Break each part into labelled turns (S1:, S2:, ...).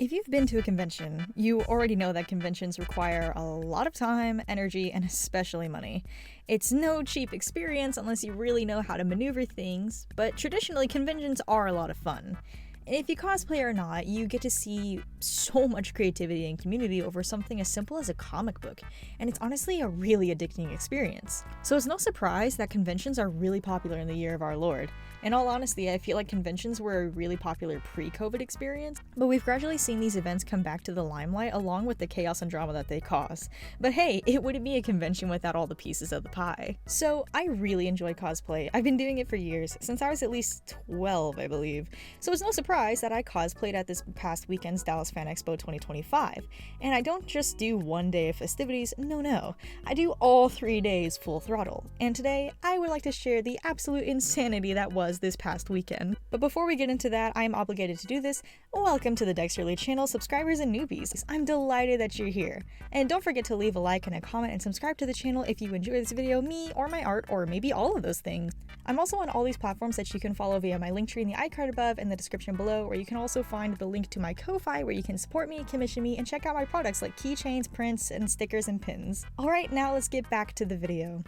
S1: If you've been to a convention, you already know that conventions require a lot of time, energy, and especially money. It's no cheap experience unless you really know how to maneuver things, but traditionally conventions are a lot of fun. And if you cosplay or not, you get to see so much creativity and community over something as simple as a comic book, and it's honestly a really addicting experience. So it's no surprise that conventions are really popular in the year of our Lord. In all honesty, I feel like conventions were a really popular pre-COVID experience, but we've gradually seen these events come back to the limelight along with the chaos and drama that they cause. But hey, it wouldn't be a convention without all the pieces of the pie. So I really enjoy cosplay. I've been doing it for years, since I was at least 12, I believe. So it's no surprise that I cosplayed at this past weekend's Dallas FanExpo 2025. And I don't just do one day of festivities, no. I do all 3 days full throttle. And today, I would like to share the absolute insanity that was this past weekend. But before we get into that, I am obligated to do this. Welcome to the Dexterly channel, subscribers and newbies. I'm delighted that you're here. And don't forget to leave a like and a comment and subscribe to the channel if you enjoy this video, me, or my art, or maybe all of those things. I'm also on all these platforms that you can follow via my link tree in the iCard above and the description below, where you can also find the link to my Ko-Fi where you can support me, commission me, and check out my products like keychains, prints, and stickers and pins. Alright, now let's get back to the video.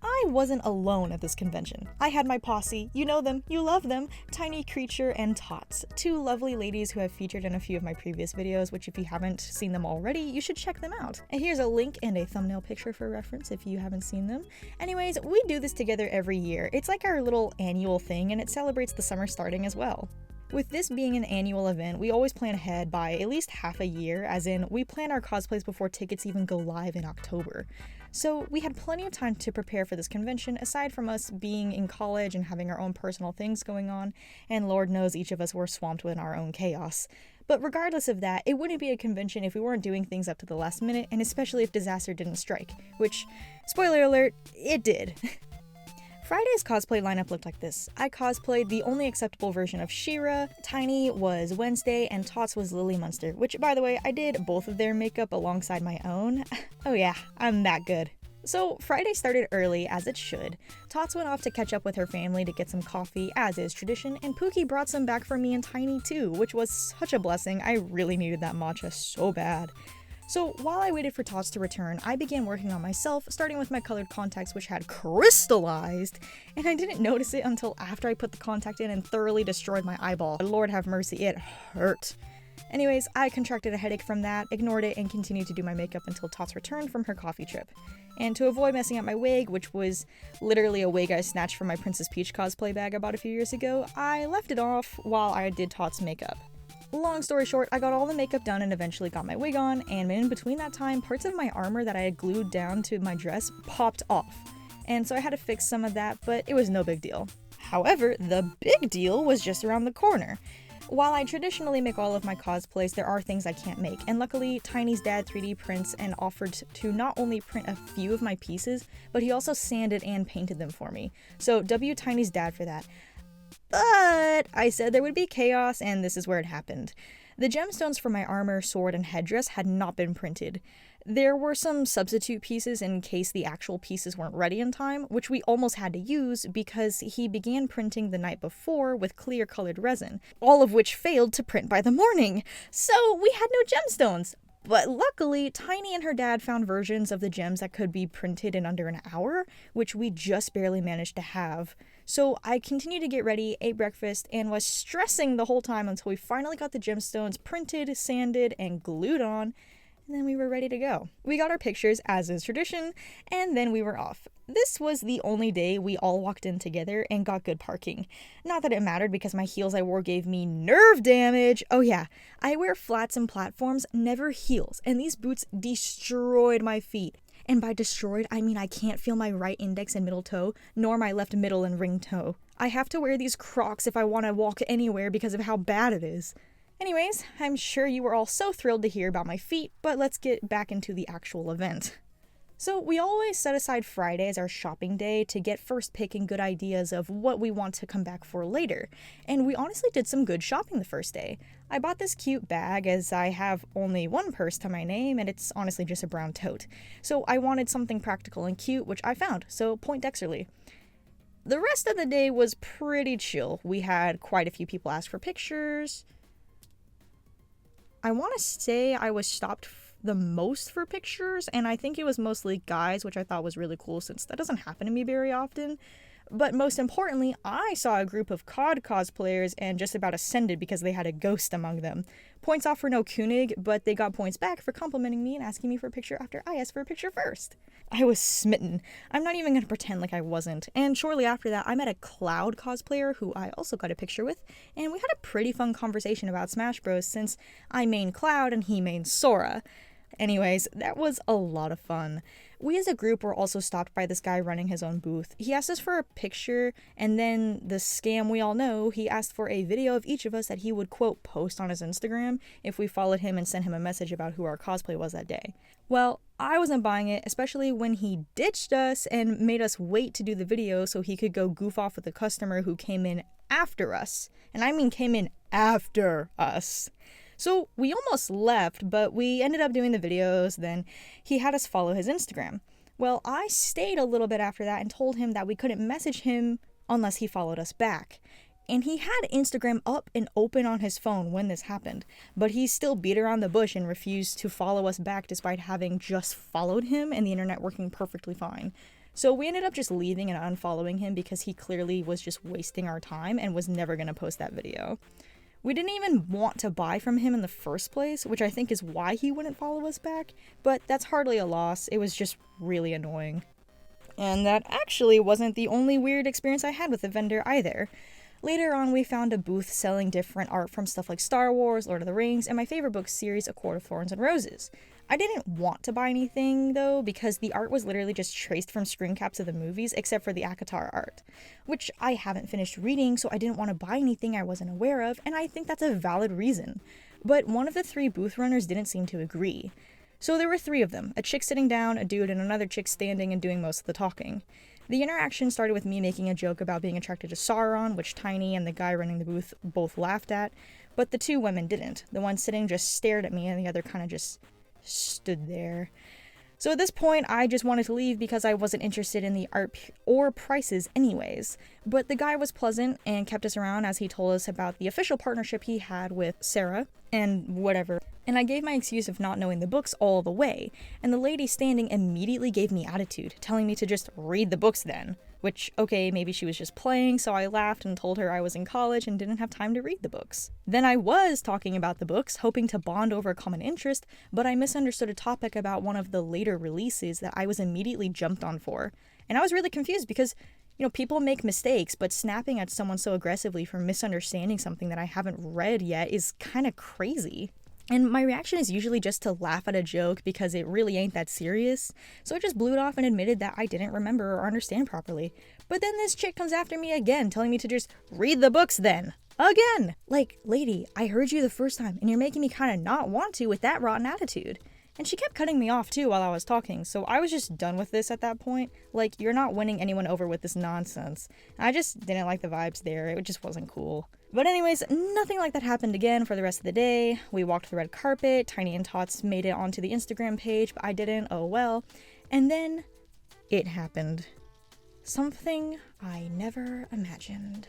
S1: I wasn't alone at this convention. I had my posse, you know them, you love them, TinyCreature and Tots, two lovely ladies who have featured in a few of my previous videos, which if you haven't seen them already, you should check them out. And here's a link and a thumbnail picture for reference if you haven't seen them. Anyways, we do this together every year. It's like our little annual thing, and it celebrates the summer starting as well. With this being an annual event, we always plan ahead by at least half a year, as in we plan our cosplays before tickets even go live in October. So we had plenty of time to prepare for this convention, aside from us being in college and having our own personal things going on, and Lord knows each of us were swamped with our own chaos. But regardless of that, it wouldn't be a convention if we weren't doing things up to the last minute, and especially if disaster didn't strike, which, spoiler alert, it did. Friday's cosplay lineup looked like this. I cosplayed the only acceptable version of She-Ra, Tiny was Wednesday, and Tots was Lily Munster, which, by the way, I did both of their makeup alongside my own. Oh yeah, I'm that good. So Friday started early, as it should. Tots went off to catch up with her family to get some coffee, as is tradition, and Pookie brought some back for me and Tiny too, which was such a blessing. I really needed that matcha so bad. So while I waited for Tots to return, I began working on myself, starting with my colored contacts, which had crystallized, and I didn't notice it until after I put the contact in and thoroughly destroyed my eyeball. Lord have mercy, it hurt. Anyways, I contracted a headache from that, ignored it, and continued to do my makeup until Tots returned from her coffee trip. And to avoid messing up my wig, which was literally a wig I snatched from my Princess Peach cosplay bag about a few years ago, I left it off while I did Tots' makeup. Long story short, I got all the makeup done and eventually got my wig on, and in between that time, parts of my armor that I had glued down to my dress popped off. And so I had to fix some of that, but it was no big deal. However, the big deal was just around the corner. While I traditionally make all of my cosplays, there are things I can't make, and luckily Tiny's dad 3D prints and offered to not only print a few of my pieces, but he also sanded and painted them for me. So W Tiny's dad for that. But I said there would be chaos, and this is where it happened. The gemstones for my armor, sword, and headdress had not been printed. There were some substitute pieces in case the actual pieces weren't ready in time, which we almost had to use because he began printing the night before with clear colored resin, all of which failed to print by the morning. So we had no gemstones. But luckily, Tiny and her dad found versions of the gems that could be printed in under an hour, which we just barely managed to have. So I continued to get ready, ate breakfast, and was stressing the whole time until we finally got the gemstones printed, sanded, and glued on, and then we were ready to go. We got our pictures, as is tradition, and then we were off. This was the only day we all walked in together and got good parking. Not that it mattered because my heels I wore gave me nerve damage. Oh yeah, I wear flats and platforms, never heels, and these boots destroyed my feet. And by destroyed, I mean I can't feel my right index and middle toe, nor my left middle and ring toe. I have to wear these Crocs if I want to walk anywhere because of how bad it is. Anyways, I'm sure you were all so thrilled to hear about my feet, but let's get back into the actual event. So we always set aside Friday as our shopping day to get first pick and good ideas of what we want to come back for later, and we honestly did some good shopping the first day. I bought this cute bag as I have only one purse to my name and it's honestly just a brown tote. So I wanted something practical and cute, which I found, so point Dexterly. The rest of the day was pretty chill. We had quite a few people ask for pictures, I want to say I was stopped the most for pictures, and I think it was mostly guys, which I thought was really cool since that doesn't happen to me very often. But most importantly, I saw a group of COD cosplayers and just about ascended because they had a ghost among them. Points off for no Koenig, but they got points back for complimenting me and asking me for a picture after I asked for a picture first. I was smitten. I'm not even going to pretend like I wasn't. And shortly after that, I met a Cloud cosplayer who I also got a picture with, and we had a pretty fun conversation about Smash Bros. Since I main Cloud and he mains Sora. Anyways, that was a lot of fun. We as a group were also stopped by this guy running his own booth. He asked us for a picture, and then the scam we all know, he asked for a video of each of us that he would, quote, post on his Instagram if we followed him and sent him a message about who our cosplay was that day. Well, I wasn't buying it, especially when he ditched us and made us wait to do the video so he could go goof off with a customer who came in after us. And I mean came in after us. So we almost left, but we ended up doing the videos, then he had us follow his Instagram. Well, I stayed a little bit after that and told him that we couldn't message him unless he followed us back. And he had Instagram up and open on his phone when this happened, but he still beat around the bush and refused to follow us back despite having just followed him and the internet working perfectly fine. So we ended up just leaving and unfollowing him because he clearly was just wasting our time and was never going to post that video. We didn't even want to buy from him in the first place, which I think is why he wouldn't follow us back, but that's hardly a loss. It was just really annoying. And that actually wasn't the only weird experience I had with the vendor either. Later on, we found a booth selling different art from stuff like Star Wars, Lord of the Rings, and my favorite book series, A Court of Thorns and Roses. I didn't want to buy anything, though, because the art was literally just traced from screen caps of the movies, except for the ACOTAR art, which I haven't finished reading, so I didn't want to buy anything I wasn't aware of, and I think that's a valid reason. But one of the three booth runners didn't seem to agree. So there were three of them, a chick sitting down, a dude, and another chick standing and doing most of the talking. The interaction started with me making a joke about being attracted to Sauron, which Tiny and the guy running the booth both laughed at, but the two women didn't. The one sitting just stared at me, and the other kind of just stood there. So at this point, I just wanted to leave because I wasn't interested in the art or prices anyways. But the guy was pleasant and kept us around as he told us about the official partnership he had with Sarah and whatever. And I gave my excuse of not knowing the books all the way, and the lady standing immediately gave me attitude, telling me to just read the books then. Which, okay, maybe she was just playing, so I laughed and told her I was in college and didn't have time to read the books. Then I was talking about the books, hoping to bond over a common interest, but I misunderstood a topic about one of the later releases that I was immediately jumped on for. And I was really confused because, people make mistakes, but snapping at someone so aggressively for misunderstanding something that I haven't read yet is kind of crazy. And my reaction is usually just to laugh at a joke because it really ain't that serious. So I just blew it off and admitted that I didn't remember or understand properly. But then this chick comes after me again, telling me to just read the books then. Again! Like, lady, I heard you the first time and you're making me kind of not want to with that rotten attitude. And she kept cutting me off too while I was talking, so I was just done with this at that point. Like, you're not winning anyone over with this nonsense. I just didn't like the vibes there, it just wasn't cool. But anyways, nothing like that happened again for the rest of the day. We walked the red carpet, Tiny and Tots made it onto the Instagram page, but I didn't, oh well. And then, it happened. Something I never imagined.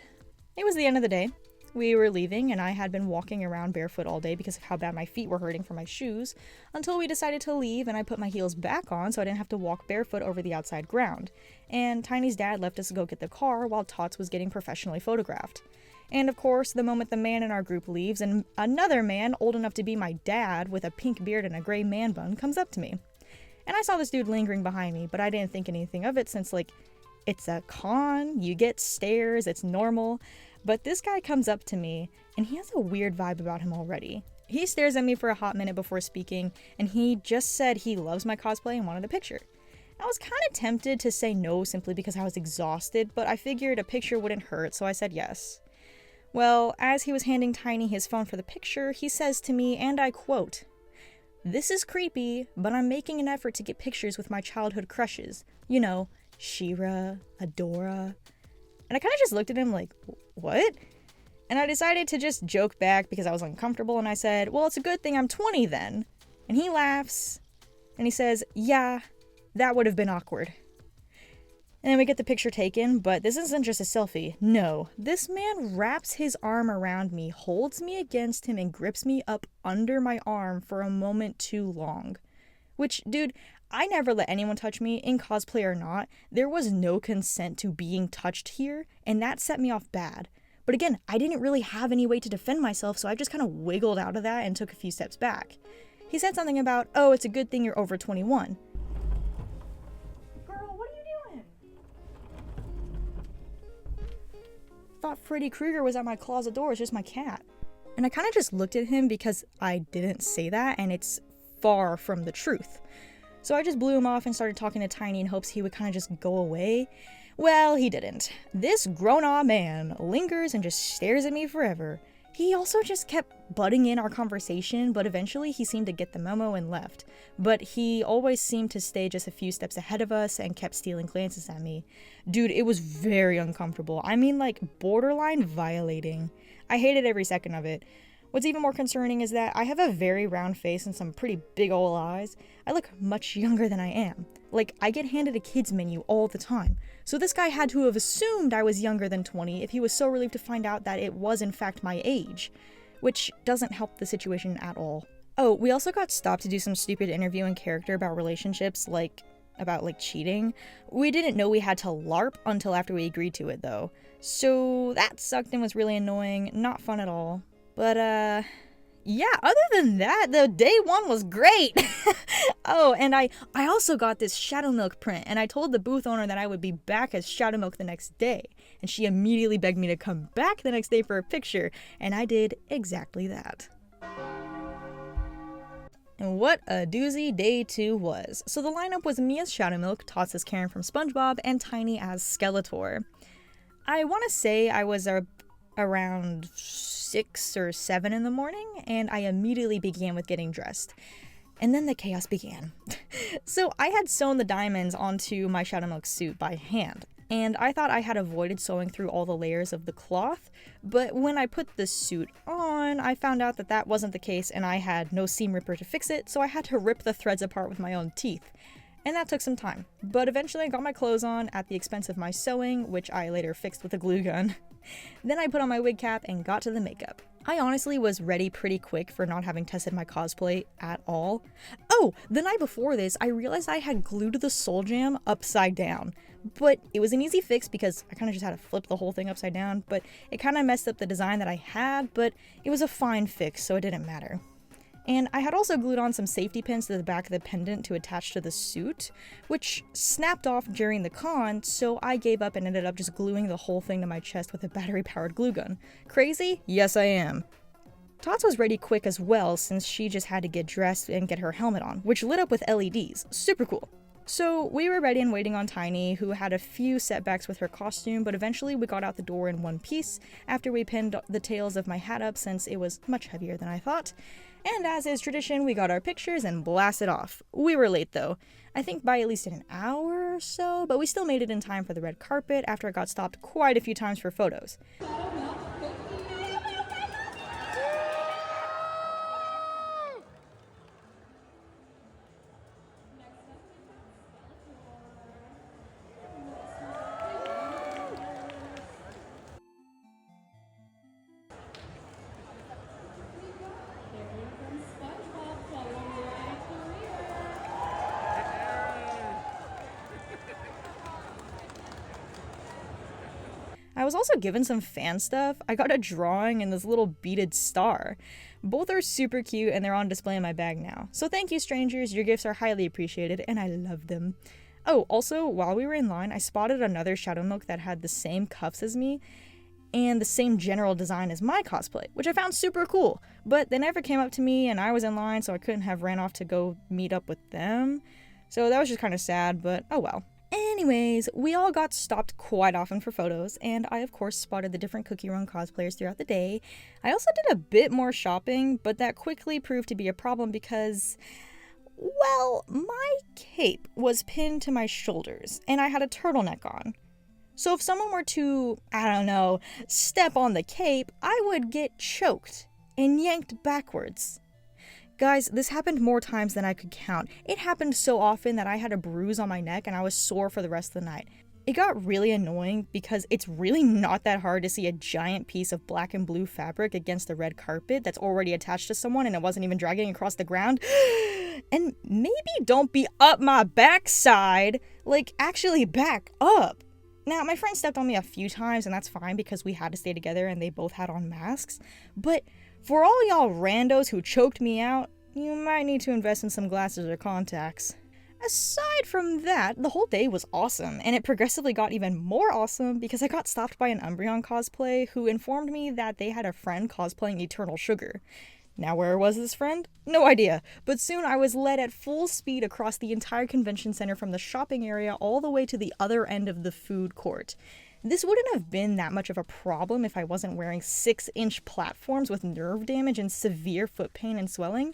S1: It was the end of the day. We were leaving, and I had been walking around barefoot all day because of how bad my feet were hurting from my shoes, until we decided to leave and I put my heels back on so I didn't have to walk barefoot over the outside ground. And Tiny's dad left us to go get the car while Tots was getting professionally photographed. And of course, the moment the man in our group leaves, and another man old enough to be my dad with a pink beard and a gray man bun comes up to me. And I saw this dude lingering behind me, but I didn't think anything of it since, it's a con, you get stares, it's normal. But this guy comes up to me, and he has a weird vibe about him already. He stares at me for a hot minute before speaking, and he just said he loves my cosplay and wanted a picture. I was kind of tempted to say no simply because I was exhausted, but I figured a picture wouldn't hurt, so I said yes. Well, as he was handing Tiny his phone for the picture, he says to me, and I quote, "This is creepy, but I'm making an effort to get pictures with my childhood crushes. She-Ra, Adora." And I kind of just looked at him like, what? And I decided to just joke back because I was uncomfortable, and I said, well, it's a good thing I'm 20 then. And he laughs, and he says, yeah, that would have been awkward. And then we get the picture taken, but this isn't just a selfie. No, this man wraps his arm around me, holds me against him, and grips me up under my arm for a moment too long. Which, dude, I never let anyone touch me, in cosplay or not. There was no consent to being touched here, and that set me off bad. But again, I didn't really have any way to defend myself, so I just kind of wiggled out of that and took a few steps back. He said something about, oh, it's a good thing you're over 21. Girl, what are you doing? Thought Freddy Krueger was at my closet door, it's just my cat. And I kind of just looked at him because I didn't say that, and it's far from the truth. So I just blew him off and started talking to Tiny in hopes he would kind of just go away. Well, he didn't. This grown-ass man lingers and just stares at me forever. He also just kept butting in our conversation, but eventually he seemed to get the memo and left. But he always seemed to stay just a few steps ahead of us and kept stealing glances at me. Dude, it was very uncomfortable. I mean, like, borderline violating. I hated every second of it. What's even more concerning is that I have a very round face and some pretty big ol' eyes. I look much younger than I am. Like, I get handed a kid's menu all the time. So this guy had to have assumed I was younger than 20 if he was so relieved to find out that it was in fact my age. Which doesn't help the situation at all. Oh, we also got stopped to do some stupid interview in character about relationships, about cheating. We didn't know we had to LARP until after we agreed to it though. So that sucked and was really annoying, not fun at all. But, yeah, other than that, the day one was great. Oh, and I also got this Shadow Milk print, and I told the booth owner that I would be back as Shadow Milk the next day. And she immediately begged me to come back the next day for a picture, and I did exactly that. And what a doozy day 2 was. So the lineup was me as Shadow Milk, Tots as Karen from SpongeBob, and Tiny as Skeletor. I want to say I was around 6 or 7 in the morning, and I immediately began with getting dressed. And then the chaos began. So I had sewn the diamonds onto my Shadow Milk suit by hand, and I thought I had avoided sewing through all the layers of the cloth, but when I put the suit on, I found out that that wasn't the case, and I had no seam ripper to fix it, so I had to rip the threads apart with my own teeth. And that took some time, but eventually I got my clothes on at the expense of my sewing, which I later fixed with a glue gun. Then I put on my wig cap and got to the makeup. I honestly was ready pretty quick for not having tested my cosplay at all. Oh, the night before this, I realized I had glued the Soul Jam upside down. But it was an easy fix because I kind of just had to flip the whole thing upside down, but it kind of messed up the design that I had, but it was a fine fix, so it didn't matter. And I had also glued on some safety pins to the back of the pendant to attach to the suit, which snapped off during the con, so I gave up and ended up just gluing the whole thing to my chest with a battery-powered glue gun. Crazy? Yes, I am. Tots was ready quick as well, since she just had to get dressed and get her helmet on, which lit up with LEDs. Super cool. So we were ready and waiting on Tiny, who had a few setbacks with her costume, but eventually we got out the door in one piece after we pinned the tails of my hat up since it was much heavier than I thought. And as is tradition, we got our pictures and blasted off. We were late though. I think by at least an hour or so, but we still made it in time for the red carpet after I got stopped quite a few times for photos. I was also given some fan stuff. I got a drawing and this little beaded star. Both are super cute and they're on display in my bag now. So thank you, strangers, your gifts are highly appreciated and I love them. Oh, also, while we were in line, I spotted another Shadow Milk that had the same cuffs as me and the same general design as my cosplay, which I found super cool. But they never came up to me and I was in line, so I couldn't have ran off to go meet up with them. So that was just kind of sad, but oh well. Anyways, we all got stopped quite often for photos, and I of course spotted the different Cookie Run cosplayers throughout the day. I also did a bit more shopping, but that quickly proved to be a problem because, well, my cape was pinned to my shoulders, and I had a turtleneck on. So if someone were to, I don't know, step on the cape, I would get choked and yanked backwards. Guys, this happened more times than I could count. It happened so often that I had a bruise on my neck and I was sore for the rest of the night. It got really annoying because it's really not that hard to see a giant piece of black and blue fabric against the red carpet that's already attached to someone and it wasn't even dragging across the ground. And maybe don't be up my backside, like actually back up. Now, my friend stepped on me a few times and that's fine because we had to stay together and they both had on masks. But for all y'all randos who choked me out, you might need to invest in some glasses or contacts. Aside from that, the whole day was awesome, and it progressively got even more awesome because I got stopped by an Umbreon cosplay who informed me that they had a friend cosplaying Eternal Sugar. Now where was this friend? No idea, but soon I was led at full speed across the entire convention center from the shopping area all the way to the other end of the food court. This wouldn't have been that much of a problem if I wasn't wearing 6-inch platforms with nerve damage and severe foot pain and swelling.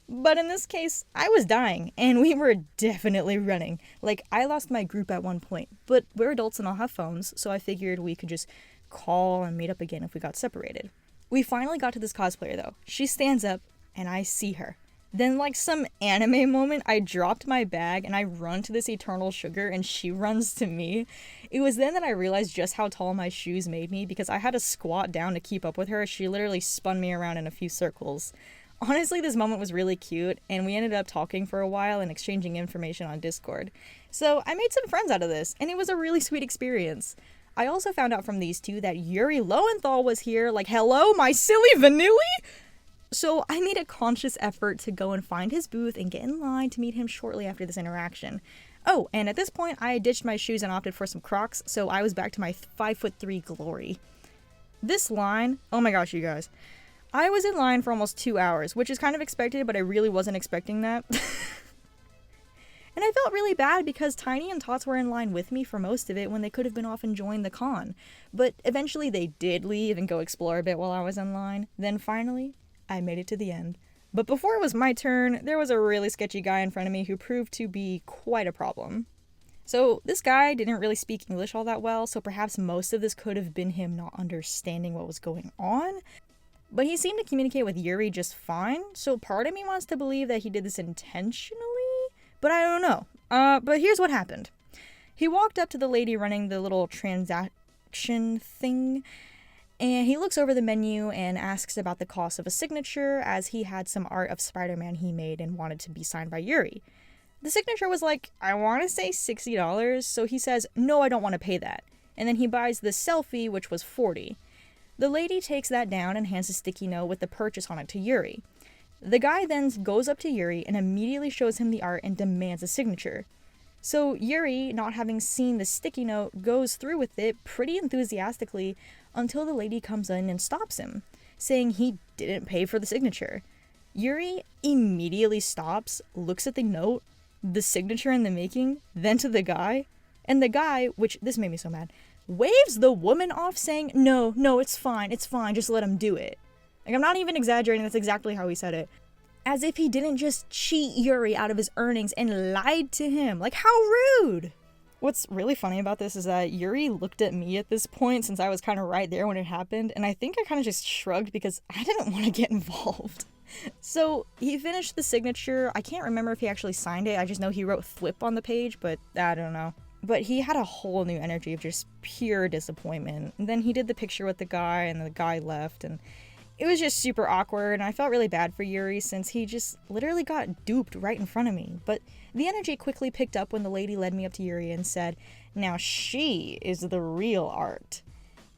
S1: But in this case, I was dying, and we were definitely running. Like, I lost my group at one point, but we're adults and all have phones, so I figured we could just call and meet up again if we got separated. We finally got to this cosplayer, though. She stands up, and I see her. Then, like some anime moment, I dropped my bag, and I run to this Eternal Sugar, and she runs to me. It was then that I realized just how tall my shoes made me, because I had to squat down to keep up with her. She literally spun me around in a few circles. Honestly, this moment was really cute, and we ended up talking for a while and exchanging information on Discord. So I made some friends out of this, and it was a really sweet experience. I also found out from these two that Yuri Lowenthal was here, like, hello, my silly Vanilli? So I made a conscious effort to go and find his booth and get in line to meet him shortly after this interaction. Oh, and at this point, I ditched my shoes and opted for some Crocs, so I was back to my 5'3" glory. This line, oh my gosh, you guys. I was in line for almost 2 hours, which is kind of expected, but I really wasn't expecting that. And I felt really bad because Tiny and Tots were in line with me for most of it when they could have been off enjoying the con. But eventually they did leave and go explore a bit while I was in line. Then finally, I made it to the end. But before it was my turn, there was a really sketchy guy in front of me who proved to be quite a problem. So this guy didn't really speak English all that well, so perhaps most of this could have been him not understanding what was going on. But he seemed to communicate with Yuri just fine, so part of me wants to believe that he did this intentionally, but I don't know. But here's what happened. He walked up to the lady running the little transaction thing, and he looks over the menu and asks about the cost of a signature, as he had some art of Spider-Man he made and wanted to be signed by Yuri. The signature was like, I want to say $60, so he says, no, I don't want to pay that. And then he buys the selfie, which was $40. The lady takes that down and hands a sticky note with the purchase on it to Yuri. The guy then goes up to Yuri and immediately shows him the art and demands a signature. So Yuri, not having seen the sticky note, goes through with it pretty enthusiastically until the lady comes in and stops him, saying he didn't pay for the signature. Yuri immediately stops, looks at the note, the signature in the making, then to the guy, and the guy, which this made me so mad, waves the woman off saying, no, it's fine, just let him do it. Like, I'm not even exaggerating, that's exactly how he said it. As if he didn't just cheat Yuri out of his earnings and lied to him. Like, how rude! What's really funny about this is that Yuri looked at me at this point since I was kind of right there when it happened, and I think I kind of just shrugged because I didn't want to get involved. So he finished the signature. I can't remember if he actually signed it, I just know he wrote "thwip" on the page, but I don't know. But he had a whole new energy of just pure disappointment. And then he did the picture with the guy, and the guy left, and it was just super awkward, and I felt really bad for Yuri since he just literally got duped right in front of me. But the energy quickly picked up when the lady led me up to Yuri and said, now she is the real art.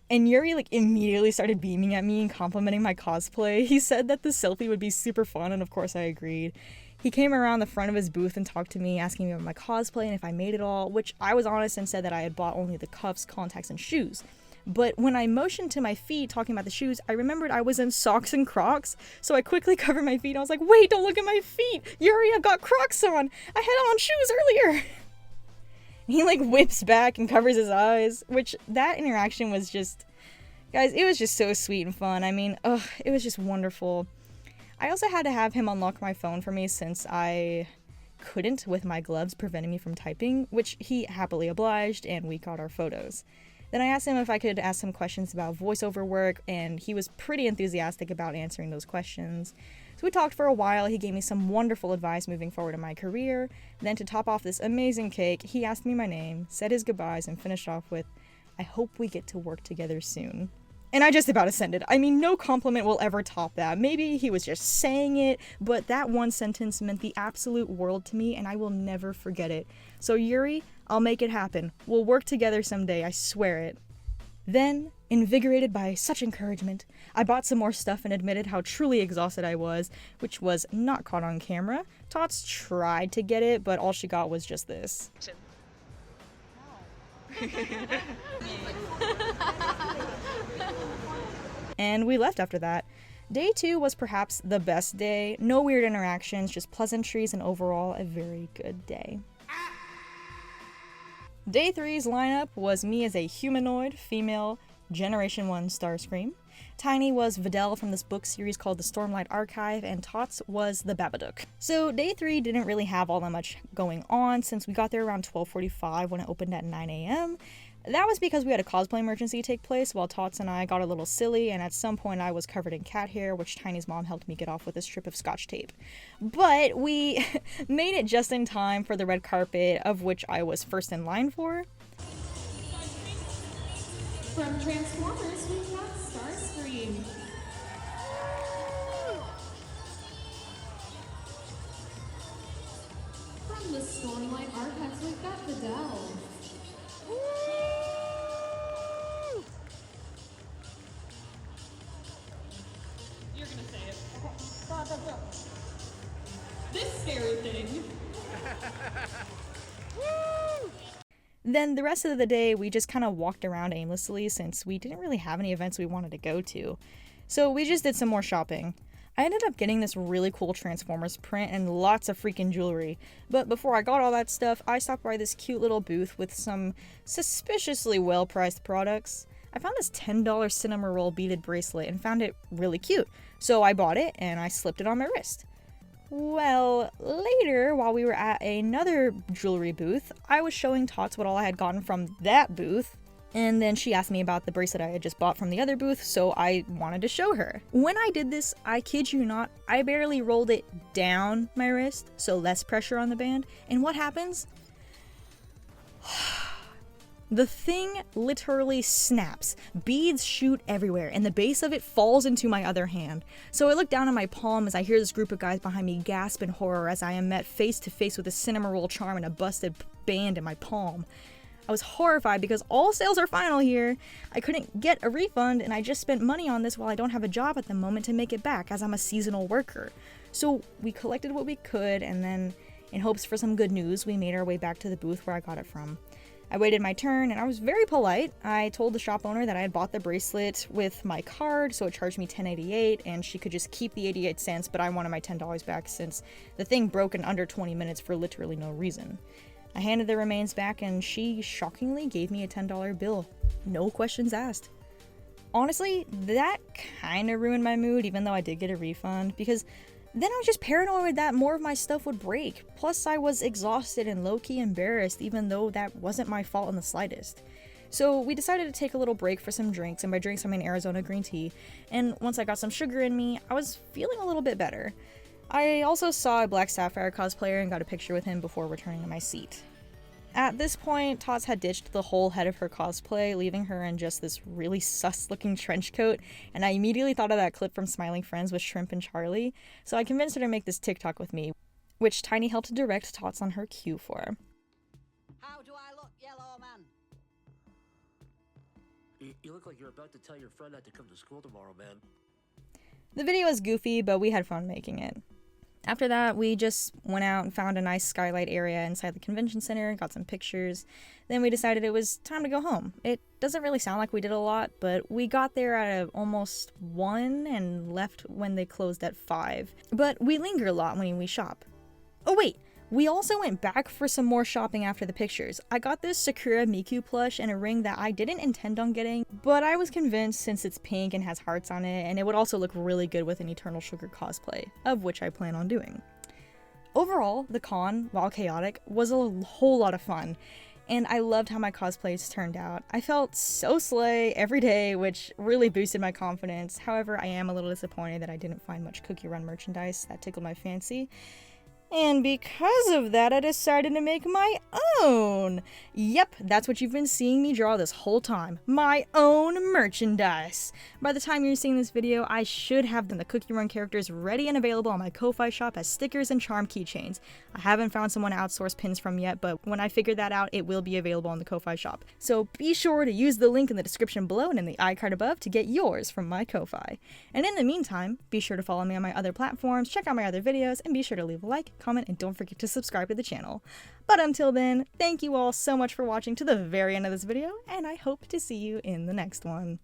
S1: And Yuri immediately started beaming at me and complimenting my cosplay. He said that the selfie would be super fun, and of course I agreed. He came around the front of his booth and talked to me, asking me about my cosplay and if I made it all, which I was honest and said that I had bought only the cuffs, contacts, and shoes. But when I motioned to my feet talking about the shoes, I remembered I was in socks and Crocs, so I quickly covered my feet. I was like, wait, don't look at my feet! Yuri, I've got Crocs on! I had on shoes earlier! He whips back and covers his eyes, which that interaction was just, guys, it was just so sweet and fun. I mean, it was just wonderful. I also had to have him unlock my phone for me since I couldn't with my gloves preventing me from typing, which he happily obliged, and we got our photos. Then I asked him if I could ask some questions about voiceover work, and he was pretty enthusiastic about answering those questions. So we talked for a while. He gave me some wonderful advice moving forward in my career. Then to top off this amazing cake, he asked me my name, said his goodbyes, and finished off with, "I hope we get to work together soon." And I just about ascended. I mean, no compliment will ever top that. Maybe he was just saying it, but that one sentence meant the absolute world to me, and I will never forget it. So Yuri, I'll make it happen. We'll work together someday, I swear it. Then, invigorated by such encouragement, I bought some more stuff and admitted how truly exhausted I was, which was not caught on camera. Tots tried to get it, but all she got was just this. And we left after that. Day 2 was perhaps the best day. No weird interactions, just pleasantries, and overall a very good day. Day 3's lineup was me as a humanoid, female, Generation 1 Starscream. Tiny was Videl from this book series called The Stormlight Archive, and Tots was the Babadook. So day 3 didn't really have all that much going on since we got there around 12:45 when it opened at 9 a.m. That was because we had a cosplay emergency take place while Tots and I got a little silly, and at some point I was covered in cat hair, which Tiny's mom helped me get off with a strip of scotch tape. But we made it just in time for the red carpet, of which I was first in line for.
S2: From Transformers, we've got Starscream. From the Stormlight Archives, we've got Videl. You're gonna say it. Okay. Go. This scary thing.
S1: Then the rest of the day, we just kind of walked around aimlessly since we didn't really have any events we wanted to go to. So we just did some more shopping. I ended up getting this really cool Transformers print and lots of freaking jewelry. But before I got all that stuff, I stopped by this cute little booth with some suspiciously well-priced products. I found this $10 cinema roll beaded bracelet and found it really cute. So I bought it and I slipped it on my wrist. Well, later, while we were at another jewelry booth, I was showing Tots what all I had gotten from that booth, and then she asked me about the bracelet I had just bought from the other booth, so I wanted to show her. When I did this, I kid you not, I barely rolled it down my wrist, so less pressure on the band, and what happens? The thing literally snaps. Beads shoot everywhere, and the base of it falls into my other hand. So I look down at my palm as I hear this group of guys behind me gasp in horror as I am met face to face with a cinema roll charm and a busted band in my palm. I was horrified because all sales are final here. I couldn't get a refund, and I just spent money on this while I don't have a job at the moment to make it back as I'm a seasonal worker. So we collected what we could, and then, in hopes for some good news, we made our way back to the booth where I got it from. I waited my turn, and I was very polite. I told the shop owner that I had bought the bracelet with my card, so it charged me $10.88, and she could just keep the 88 cents, but I wanted my $10 back since the thing broke in under 20 minutes for literally no reason. I handed the remains back, and she shockingly gave me a $10 bill. No questions asked. Honestly, that kind of ruined my mood, even though I did get a refund, because then I was just paranoid that more of my stuff would break. Plus, I was exhausted and low-key embarrassed, even though that wasn't my fault in the slightest. So we decided to take a little break for some drinks, and by drinks I mean Arizona green tea, and once I got some sugar in me, I was feeling a little bit better. I also saw a Black Sapphire cosplayer and got a picture with him before returning to my seat. At this point, Tots had ditched the whole head of her cosplay, leaving her in just this really sus-looking trench coat, and I immediately thought of that clip from Smiling Friends with Shrimp and Charlie, so I convinced her to make this TikTok with me, which Tiny helped direct Tots on her cue for.
S3: How do I look, yellow man?
S4: You look like you're about to tell your friend not to come to school tomorrow, man.
S1: The video was goofy, but we had fun making it. After that, we just went out and found a nice skylight area inside the convention center, got some pictures. Then we decided it was time to go home. It doesn't really sound like we did a lot, but we got there at almost 1 and left when they closed at 5. But we linger a lot when we shop. Oh wait, we also went back for some more shopping after the pictures. I got this Sakura Miku plush and a ring that I didn't intend on getting, but I was convinced since it's pink and has hearts on it, and it would also look really good with an Eternal Sugar cosplay, of which I plan on doing. Overall, the con, while chaotic, was a whole lot of fun. and I loved how my cosplays turned out. I felt so slay every day, which really boosted my confidence. However, I am a little disappointed that I didn't find much Cookie Run merchandise that tickled my fancy. And because of that, I decided to make my own. Yep, that's what you've been seeing me draw this whole time. My own merchandise. By the time you're seeing this video, I should have the Cookie Run characters ready and available on my Ko-Fi shop as stickers and charm keychains. I haven't found someone to outsource pins from yet, but when I figure that out, it will be available on the Ko-Fi shop. So be sure to use the link in the description below and in the iCard above to get yours from my Ko-Fi. And in the meantime, be sure to follow me on my other platforms, check out my other videos, and be sure to leave a like, comment, and don't forget to subscribe to the channel. But until then, thank you all so much for watching to the very end of this video, and I hope to see you in the next one.